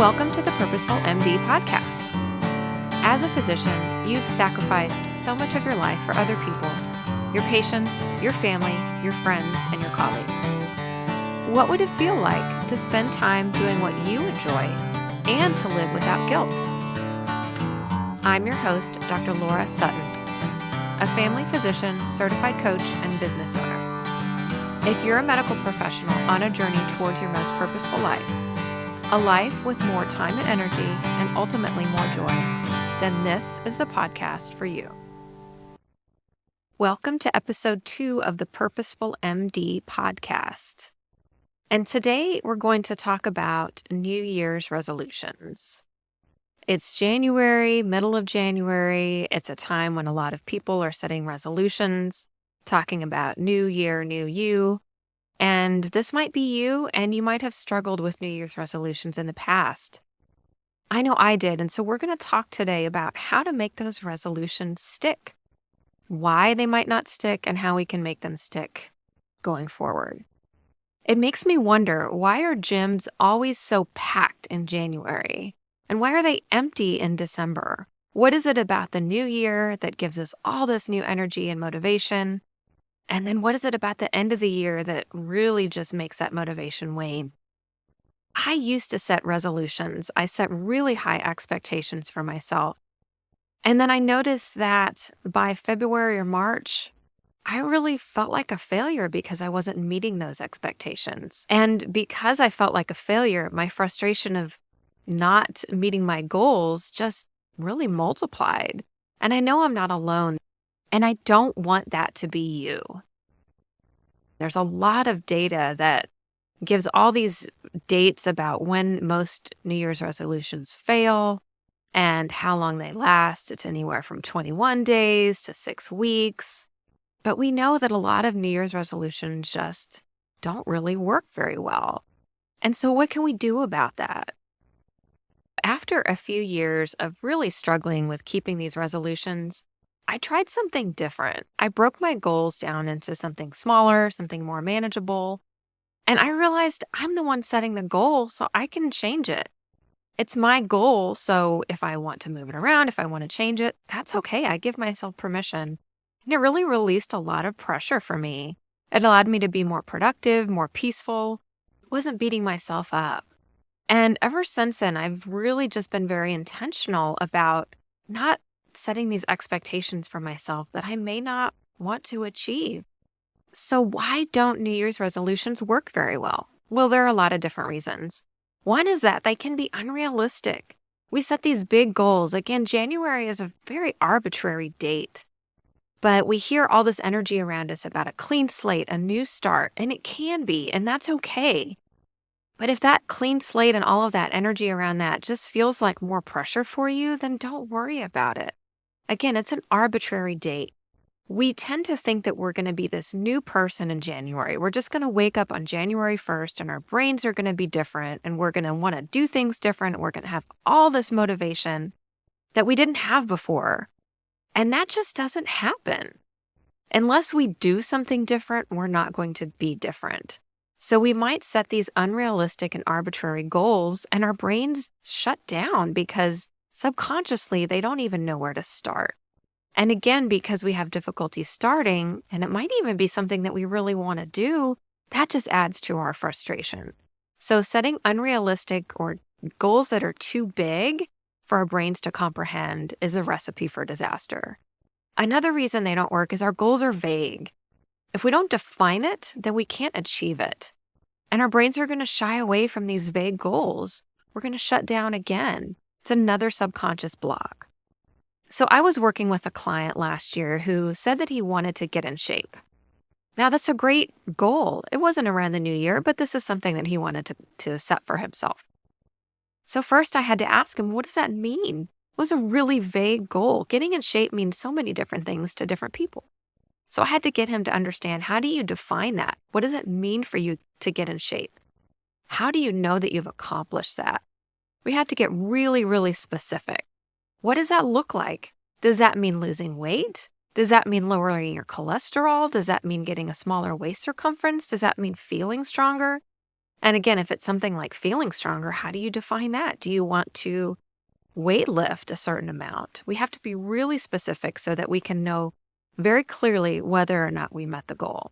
Welcome to the Purposeful MD podcast. As a physician, you've sacrificed so much of your life for other people, your patients, your family, your friends, and your colleagues. What would it feel like to spend time doing what you enjoy and to live without guilt? I'm your host, Dr. Laura Sutton, a family physician, certified coach, and business owner. If you're a medical professional on a journey towards your most purposeful life, a life with more time and energy, and ultimately more joy, then this is the podcast for you. Welcome to episode 2 of the Purposeful MD podcast. And today we're going to talk about New Year's resolutions. It's January, middle of January. It's a time when a lot of people are setting resolutions, talking about new year, new you. And this might be you, and you might have struggled with New Year's resolutions in the past. I know I did, and so we're going to talk today about how to make those resolutions stick, why they might not stick, and how we can make them stick going forward. It makes me wonder, why are gyms always so packed in January? And why are they empty in December? What is it about the new year that gives us all this new energy and motivation? And then what is it about the end of the year that really just makes that motivation wane? I used to set resolutions. I set really high expectations for myself. And then I noticed that by February or March, I really felt like a failure because I wasn't meeting those expectations. And because I felt like a failure, my frustration of not meeting my goals just really multiplied. And I know I'm not alone. And I don't want that to be you. There's a lot of data that gives all these dates about when most New Year's resolutions fail and how long they last. It's anywhere from 21 days to 6 weeks. But we know that a lot of New Year's resolutions just don't really work very well. And so what can we do about that? After a few years of really struggling with keeping these resolutions, I tried something different. I broke my goals down into something smaller, something more manageable. And I realized I'm the one setting the goal, so I can change it. It's my goal, so if I want to move it around, if I want to change it, that's okay. I give myself permission. And it really released a lot of pressure for me. It allowed me to be more productive, more peaceful. I wasn't beating myself up. And ever since then, I've really just been very intentional about not setting these expectations for myself that I may not want to achieve. So why don't New Year's resolutions work very well? Well, there are a lot of different reasons. One is that they can be unrealistic. We set these big goals. Again, January is a very arbitrary date, but we hear all this energy around us about a clean slate, a new start, and it can be, and that's okay. But if that clean slate and all of that energy around that just feels like more pressure for you, then don't worry about it. Again, it's an arbitrary date. We tend to think that we're going to be this new person in January. We're just going to wake up on January 1st and our brains are going to be different and we're going to want to do things different. And we're going to have all this motivation that we didn't have before. And that just doesn't happen. Unless we do something different, we're not going to be different. So we might set these unrealistic and arbitrary goals and our brains shut down because subconsciously, they don't even know where to start. And again, because we have difficulty starting, and it might even be something that we really want to do, that just adds to our frustration. So setting unrealistic or goals that are too big for our brains to comprehend is a recipe for disaster. Another reason they don't work is our goals are vague. If we don't define it, then we can't achieve it. And our brains are going to shy away from these vague goals. We're going to shut down again. It's another subconscious block. So I was working with a client last year who said that he wanted to get in shape. Now, that's a great goal. It wasn't around the new year, but this is something that he wanted to set for himself. So first I had to ask him, what does that mean? It was a really vague goal. Getting in shape means so many different things to different people. So I had to get him to understand, how do you define that? What does it mean for you to get in shape? How do you know that you've accomplished that? We had to get really, really specific. What does that look like? Does that mean losing weight? Does that mean lowering your cholesterol? Does that mean getting a smaller waist circumference? Does that mean feeling stronger? And again, if it's something like feeling stronger, how do you define that? Do you want to weight lift a certain amount? We have to be really specific so that we can know very clearly whether or not we met the goal.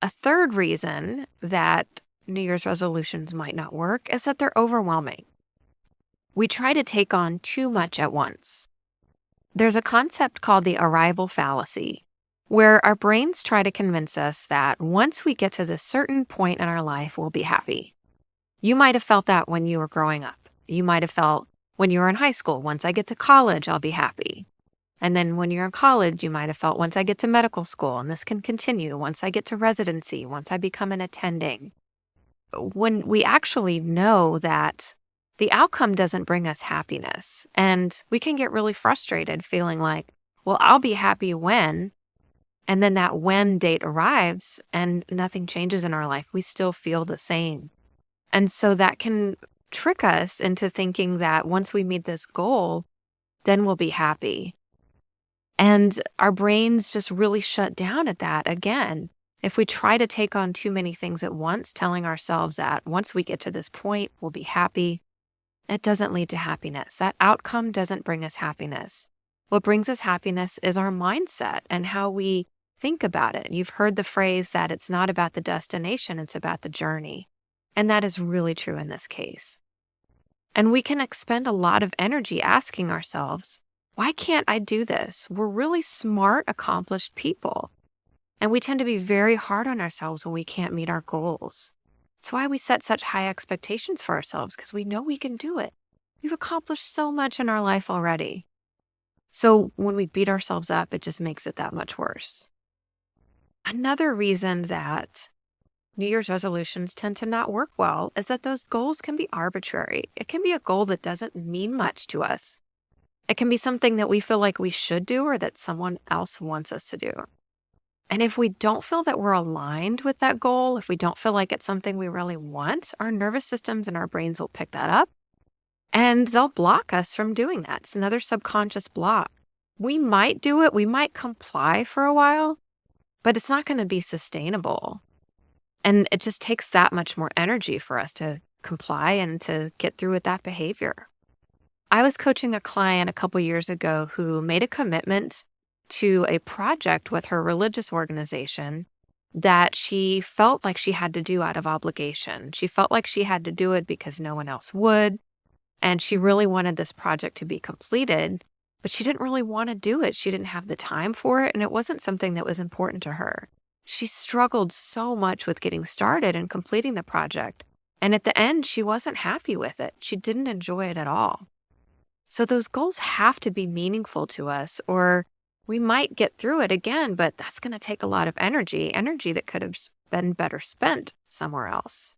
A third reason that New Year's resolutions might not work is that they're overwhelming. We try to take on too much at once. There's a concept called the arrival fallacy, where our brains try to convince us that once we get to this certain point in our life, we'll be happy. You might have felt that when you were growing up. You might have felt when you were in high school, once I get to college, I'll be happy. And then when you're in college, you might have felt once I get to medical school, and this can continue, once I get to residency, once I become an attending. When we actually know that the outcome doesn't bring us happiness, and we can get really frustrated feeling like, well, I'll be happy when, and then that when date arrives and nothing changes in our life, we still feel the same. And so that can trick us into thinking that once we meet this goal, then we'll be happy. And our brains just really shut down at that again. If we try to take on too many things at once, telling ourselves that once we get to this point, we'll be happy, it doesn't lead to happiness. That outcome doesn't bring us happiness. What brings us happiness is our mindset and how we think about it. You've heard the phrase that it's not about the destination, it's about the journey. And that is really true in this case. And we can expend a lot of energy asking ourselves, why can't I do this? We're really smart, accomplished people. And we tend to be very hard on ourselves when we can't meet our goals. That's why we set such high expectations for ourselves, because we know we can do it. We've accomplished so much in our life already. So when we beat ourselves up, it just makes it that much worse. Another reason that New Year's resolutions tend to not work well is that those goals can be arbitrary. It can be a goal that doesn't mean much to us. It can be something that we feel like we should do or that someone else wants us to do. And if we don't feel that we're aligned with that goal, if we don't feel like it's something we really want, our nervous systems and our brains will pick that up and they'll block us from doing that. It's another subconscious block. We might do it, we might comply for a while, but it's not going to be sustainable. And it just takes that much more energy for us to comply and to get through with that behavior. I was coaching a client a couple years ago who made a commitment to a project with her religious organization that she felt like she had to do out of obligation. She felt like she had to do it because no one else would. And she really wanted this project to be completed, but she didn't really want to do it. She didn't have the time for it, and it wasn't something that was important to her. She struggled so much with getting started and completing the project. And at the end, she wasn't happy with it. She didn't enjoy it at all. So those goals have to be meaningful to us, or we might get through it again, but that's going to take a lot of energy that could have been better spent somewhere else.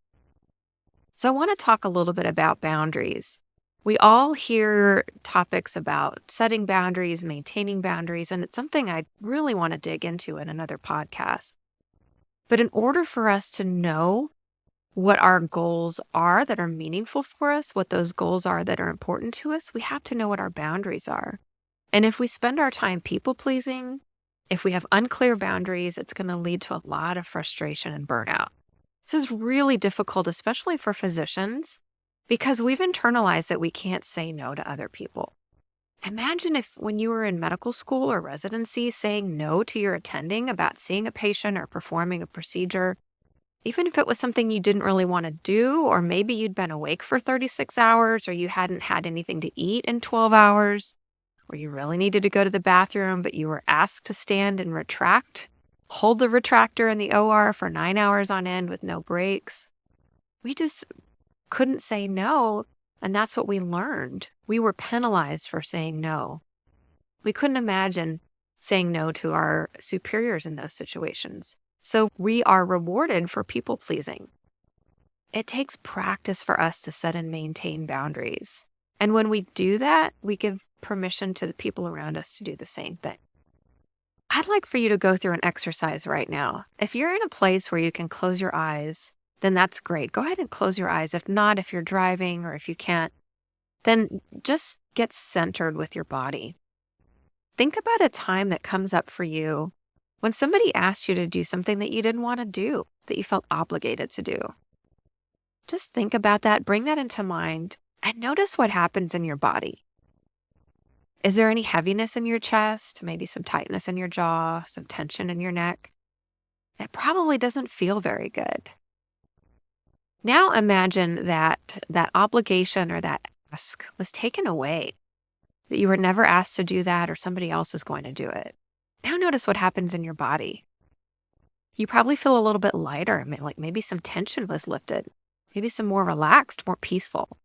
So I want to talk a little bit about boundaries. We all hear topics about setting boundaries, maintaining boundaries, and it's something I really want to dig into in another podcast. But in order for us to know what our goals are that are meaningful for us, what those goals are that are important to us, we have to know what our boundaries are. And if we spend our time people-pleasing, if we have unclear boundaries, it's going to lead to a lot of frustration and burnout. This is really difficult, especially for physicians, because we've internalized that we can't say no to other people. Imagine if when you were in medical school or residency, saying no to your attending about seeing a patient or performing a procedure, even if it was something you didn't really want to do, or maybe you'd been awake for 36 hours, or you hadn't had anything to eat in 12 hours, or you really needed to go to the bathroom, but you were asked to stand and hold the retractor in the OR for 9 hours on end with no breaks. We just couldn't say no, and that's what we learned. We were penalized for saying no. We couldn't imagine saying no to our superiors in those situations. So we are rewarded for people pleasing. It takes practice for us to set and maintain boundaries. And when we do that, we give permission to the people around us to do the same thing. I'd like for you to go through an exercise right now. If you're in a place where you can close your eyes, then that's great. Go ahead and close your eyes. If not, if you're driving or if you can't, then just get centered with your body. Think about a time that comes up for you when somebody asked you to do something that you didn't want to do, that you felt obligated to do. Just think about that, bring that into mind, and notice what happens in your body. Is there any heaviness in your chest? Maybe some tightness in your jaw, some tension in your neck? It probably doesn't feel very good. Now imagine that that obligation or that ask was taken away, that you were never asked to do that or somebody else is going to do it. Now notice what happens in your body. You probably feel a little bit lighter, like maybe some tension was lifted, maybe some more relaxed, more peaceful.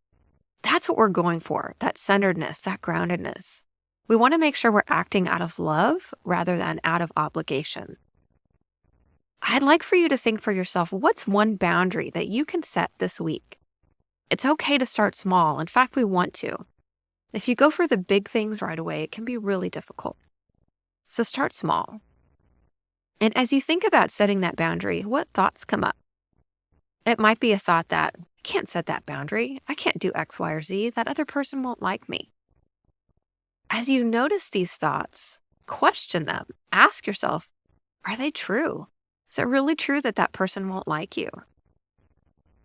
That's what we're going for, that centeredness, that groundedness. We want to make sure we're acting out of love rather than out of obligation. I'd like for you to think for yourself, what's one boundary that you can set this week? It's okay to start small. In fact, we want to. If you go for the big things right away, it can be really difficult. So start small. And as you think about setting that boundary, what thoughts come up? It might be a thought that, I can't set that boundary. I can't do X, Y, or Z. That other person won't like me. As you notice these thoughts, question them. Ask yourself, are they true? Is it really true that that person won't like you?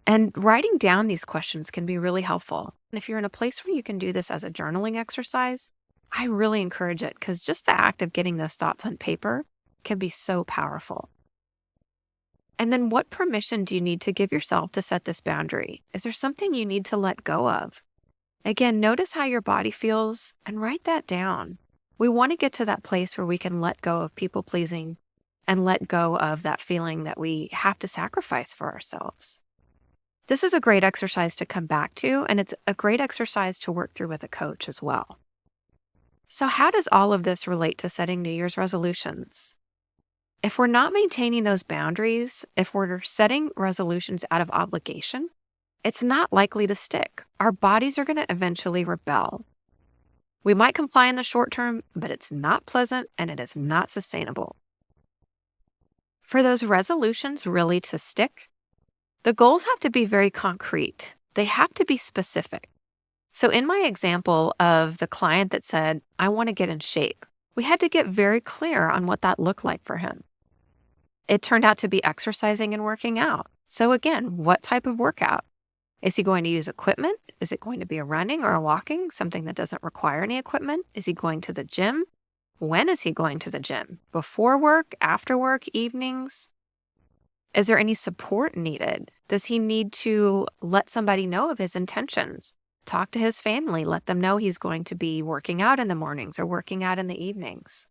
And writing down these questions can be really helpful. And if you're in a place where you can do this as a journaling exercise, I really encourage it because just the act of getting those thoughts on paper can be so powerful. And then what permission do you need to give yourself to set this boundary? Is there something you need to let go of? Again, notice how your body feels and write that down. We want to get to that place where we can let go of people pleasing and let go of that feeling that we have to sacrifice for ourselves. This is a great exercise to come back to, and it's a great exercise to work through with a coach as well. So how does all of this relate to setting New Year's resolutions? If we're not maintaining those boundaries, if we're setting resolutions out of obligation, it's not likely to stick. Our bodies are going to eventually rebel. We might comply in the short term, but it's not pleasant and it is not sustainable. For those resolutions really to stick, the goals have to be very concrete. They have to be specific. So in my example of the client that said, I want to get in shape, we had to get very clear on what that looked like for him. It turned out to be exercising and working out. So again, what type of workout? Is he going to use equipment? Is it going to be a running or a walking, something that doesn't require any equipment? Is he going to the gym? When is he going to the gym? Before work, after work, evenings? Is there any support needed? Does he need to let somebody know of his intentions? Talk to his family, let them know he's going to be working out in the mornings or working out in the evenings.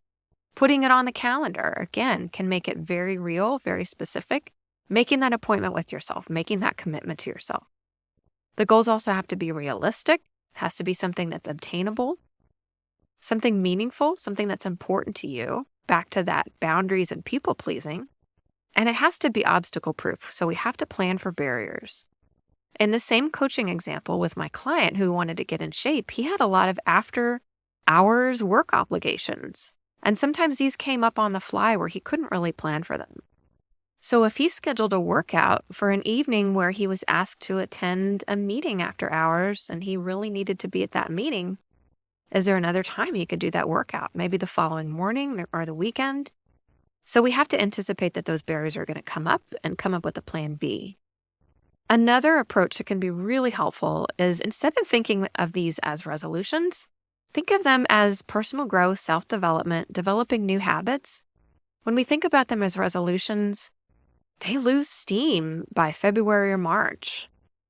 Putting it on the calendar, again, can make it very real, very specific. Making that appointment with yourself, making that commitment to yourself. The goals also have to be realistic, has to be something that's obtainable, something meaningful, something that's important to you, back to that boundaries and people pleasing. And it has to be obstacle proof. So we have to plan for barriers. In the same coaching example with my client who wanted to get in shape, he had a lot of after hours work obligations. And sometimes these came up on the fly where he couldn't really plan for them. So if he scheduled a workout for an evening where he was asked to attend a meeting after hours and he really needed to be at that meeting, is there another time he could do that workout? Maybe the following morning or the weekend? So we have to anticipate that those barriers are going to come up and come up with a plan B. Another approach that can be really helpful is instead of thinking of these as resolutions, think of them as personal growth, self-development, developing new habits. When we think about them as resolutions, they lose steam by February or March.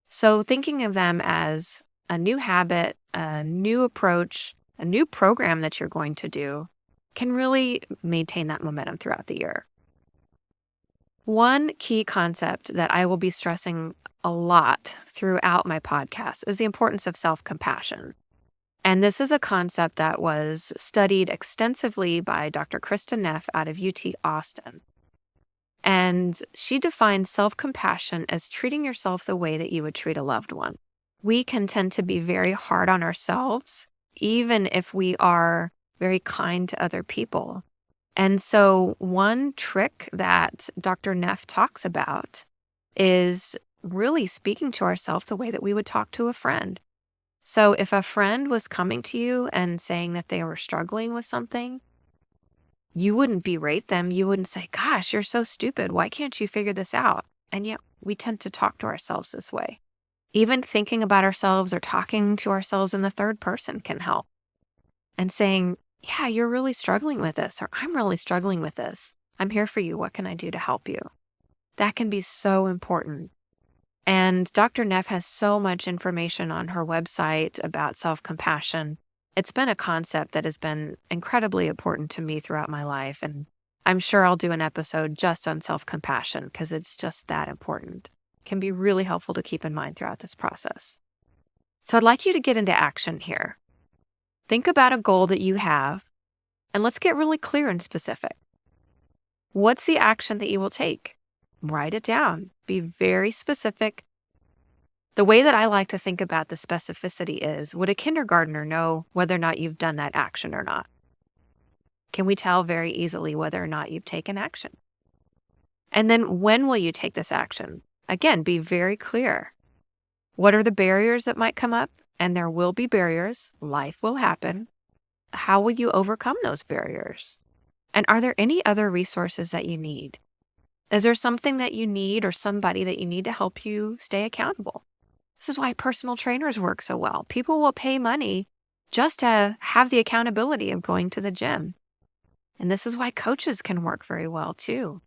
So thinking of them as a new habit, a new approach, a new program that you're going to do can really maintain that momentum throughout the year. One key concept that I will be stressing a lot throughout my podcast is the importance of self-compassion. And this is a concept that was studied extensively by Dr. Krista Neff out of UT Austin. And she defines self-compassion as treating yourself the way that you would treat a loved one. We can tend to be very hard on ourselves, even if we are very kind to other people. And so one trick that Dr. Neff talks about is really speaking to ourselves the way that we would talk to a friend. So if a friend was coming to you and saying that they were struggling with something, you wouldn't berate them. You wouldn't say, gosh, you're so stupid. Why can't you figure this out? And yet we tend to talk to ourselves this way. Even thinking about ourselves or talking to ourselves in the third person can help. And saying, yeah, you're really struggling with this, or I'm really struggling with this. I'm here for you. What can I do to help you? That can be so important. And Dr. Neff has so much information on her website about self-compassion. It's been a concept that has been incredibly important to me throughout my life. And I'm sure I'll do an episode just on self-compassion because it's just that important. It can be really helpful to keep in mind throughout this process. So I'd like you to get into action here. Think about a goal that you have, and let's get really clear and specific. What's the action that you will take? Write it down. Be very specific. The way that I like to think about the specificity is, would a kindergartner know whether or not you've done that action or not? Can we tell very easily whether or not you've taken action? And then when will you take this action? Again, be very clear. What are the barriers that might come up? And there will be barriers. Life will happen. How will you overcome those barriers? And are there any other resources that you need? Is there something that you need or somebody that you need to help you stay accountable? This is why personal trainers work so well. People will pay money just to have the accountability of going to the gym. And this is why coaches can work very well too.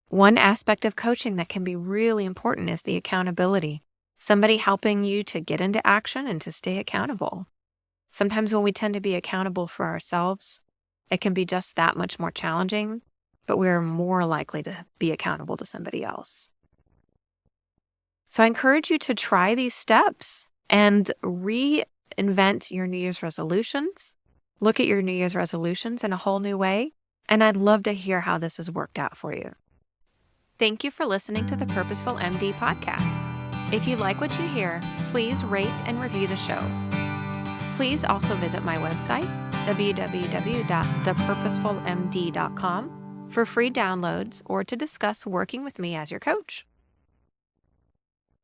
One aspect of coaching that can be really important is the accountability. Somebody helping you to get into action and to stay accountable. Sometimes when we tend to be accountable for ourselves, it can be just that much more challenging, but we're more likely to be accountable to somebody else. So I encourage you to try these steps and reinvent your New Year's resolutions. Look at your New Year's resolutions in a whole new way. And I'd love to hear how this has worked out for you. Thank you for listening to the Purposeful MD podcast. If you like what you hear, please rate and review the show. Please also visit my website, www.thepurposefulmd.com, for free downloads or to discuss working with me as your coach.